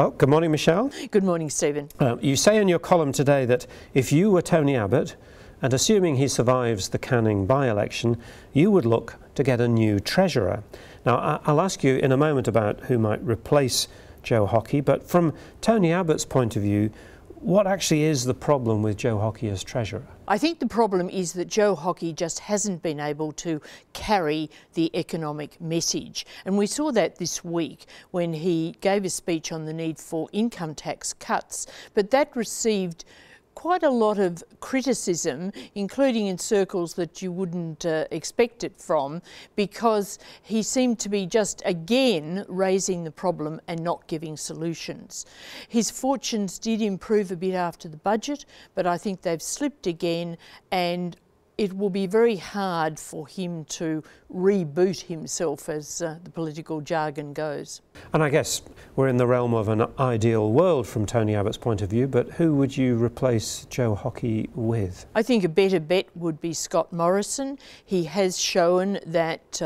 Well, good morning, Michelle. Good morning, Stephen. You say in your column today that if you were Tony Abbott, and assuming he survives the Canning by-election, you would look to get a new treasurer. Now, I'll ask you in a moment about who might replace Joe Hockey, but from Tony Abbott's point of view, what actually is the problem with Joe Hockey as treasurer? I think the problem is that Joe Hockey just hasn't been able to carry the economic message. And we saw that this week when he gave a speech on the need for income tax cuts. But that received quite a lot of criticism, including in circles that you wouldn't expect it from, because he seemed to be just again raising the problem and not giving solutions. His fortunes did improve a bit after the budget, but I think they've slipped again, and it will be very hard for him to reboot himself, as the political jargon goes. And I guess we're in the realm of an ideal world from Tony Abbott's point of view, but who would you replace Joe Hockey with? I think a better bet would be Scott Morrison. He has shown that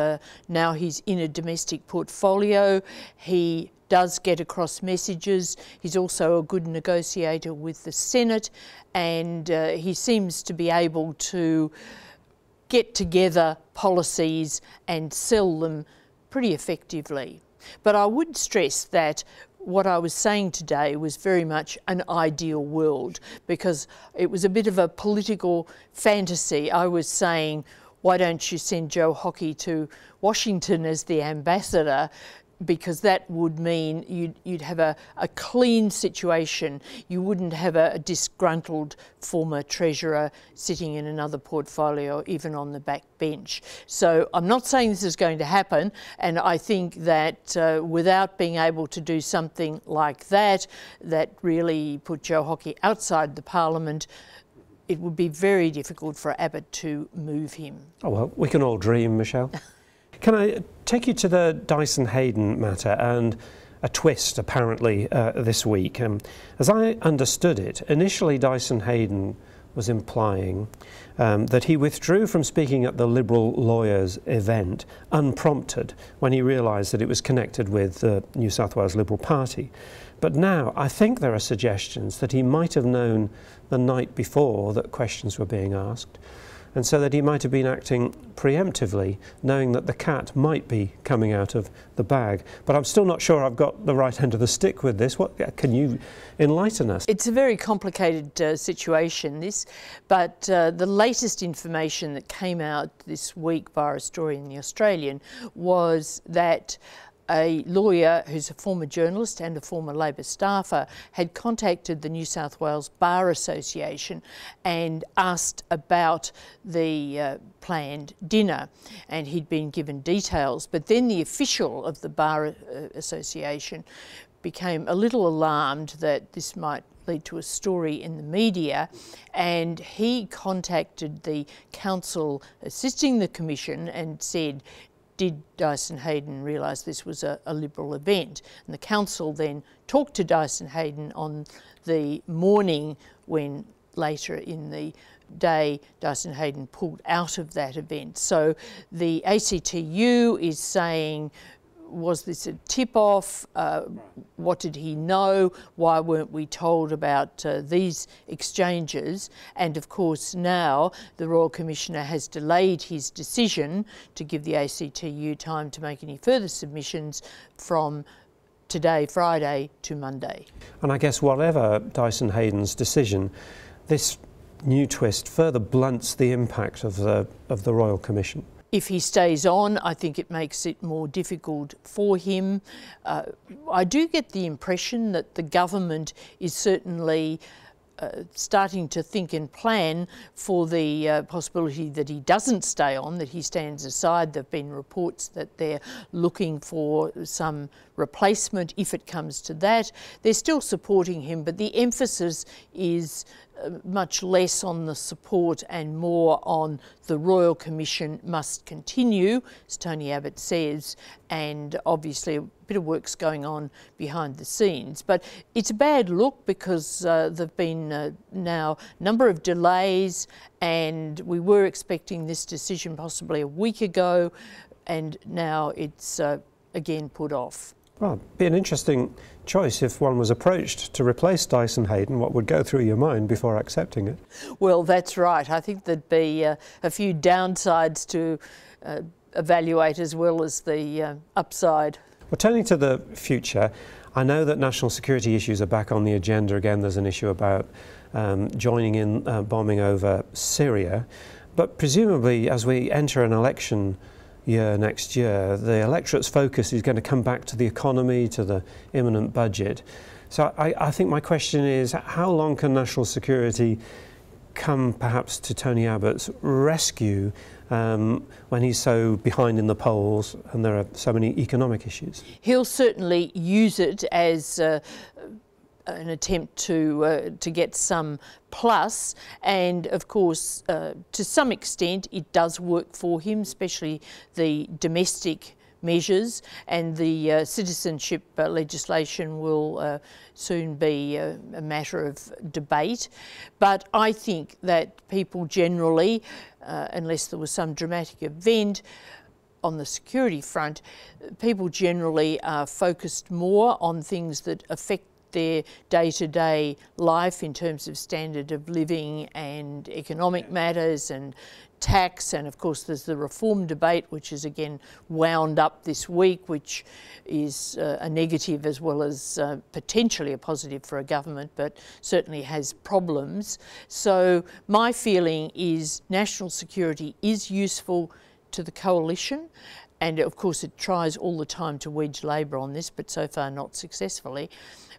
now he's in a domestic portfolio. He does get across messages. He's also a good negotiator with the Senate, and he seems to be able to get together policies and sell them pretty effectively. But I would stress that what I was saying today was very much an ideal world, because it was a bit of a political fantasy. I was saying, why don't you send Joe Hockey to Washington as the ambassador? Because that would mean you'd have a clean situation. You wouldn't have a disgruntled former treasurer sitting in another portfolio, even on the back bench. So I'm not saying this is going to happen, and I think that without being able to do something like that, that really put Joe Hockey outside the parliament, it would be very difficult for Abbott to move him. Oh well, we can all dream, Michelle. Can I take you to the Dyson Heydon matter and a twist apparently this week? As I understood it, initially Dyson Heydon was implying that he withdrew from speaking at the Liberal lawyers event unprompted when he realised that it was connected with the New South Wales Liberal Party. But now I think there are suggestions that he might have known the night before that questions were being asked, and so that he might have been acting preemptively, knowing that the cat might be coming out of the bag. But I'm still not sure I've got the right end of the stick with this. What can you enlighten us? It's a very complicated situation, this, but the latest information that came out this week by a story in The Australian was that a lawyer who's a former journalist and a former Labor staffer had contacted the New South Wales Bar Association and asked about the planned dinner, and he'd been given details. But then the official of the Bar Association became a little alarmed that this might lead to a story in the media, and he contacted the council assisting the commission and said, did Dyson Heydon realise this was a Liberal event? And the council then talked to Dyson Heydon on the morning when later in the day Dyson Heydon pulled out of that event. So the ACTU is saying, was this a tip-off? What did he know? Why weren't we told about these exchanges? And of course now the Royal Commissioner has delayed his decision to give the ACTU time to make any further submissions from today, Friday, to Monday. And I guess whatever Dyson Heydon's decision, this new twist further blunts the impact of the Royal Commission. If he stays on, I think it makes it more difficult for him. I do get the impression that the government is certainly starting to think and plan for the possibility that he doesn't stay on, that he stands aside. There have been reports that they're looking for some replacement if it comes to that. They're still supporting him, but the emphasis is much less on the support and more on the Royal Commission must continue, as Tony Abbott says, and obviously a bit of work's going on behind the scenes. But it's a bad look because there have been now a number of delays, and we were expecting this decision possibly a week ago, and now it's again put off. Well, it'd be an interesting choice if one was approached to replace Dyson Heydon. What would go through your mind before accepting it? Well, that's right. I think there'd be a few downsides to evaluate as well as the upside. Well, turning to the future, I know that national security issues are back on the agenda again. There's an issue about joining in bombing over Syria, but presumably as we enter an election year next year, the electorate's focus is going to come back to the economy, to the imminent budget. So I think my question is, how long can national security come perhaps to Tony Abbott's rescue when he's so behind in the polls and there are so many economic issues? He'll certainly use it as an attempt to get some plus, and of course to some extent it does work for him, especially the domestic measures, and the citizenship legislation will soon be a matter of debate. But I think that people generally, unless there was some dramatic event on the security front, people generally are focused more on things that affect their day-to-day life in terms of standard of living and economic matters and tax, and of course there's the reform debate, which is again wound up this week, which is a negative as well as potentially a positive for a government, but certainly has problems. So my feeling is national security is useful to the coalition, and of course it tries all the time to wedge Labor on this, but so far not successfully.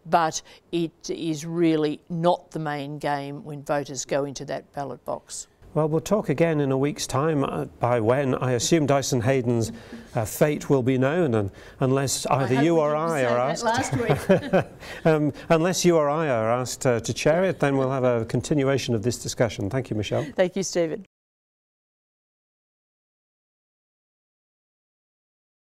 But it is really not the main game when voters go into that ballot box. Well, we'll talk again in a week's time, by when I assume Dyson Heydon's fate will be known, and unless either you or I are asked, unless you or I are asked to chair it, then we'll have a continuation of this discussion. Thank you, Michelle. Thank you, Stephen.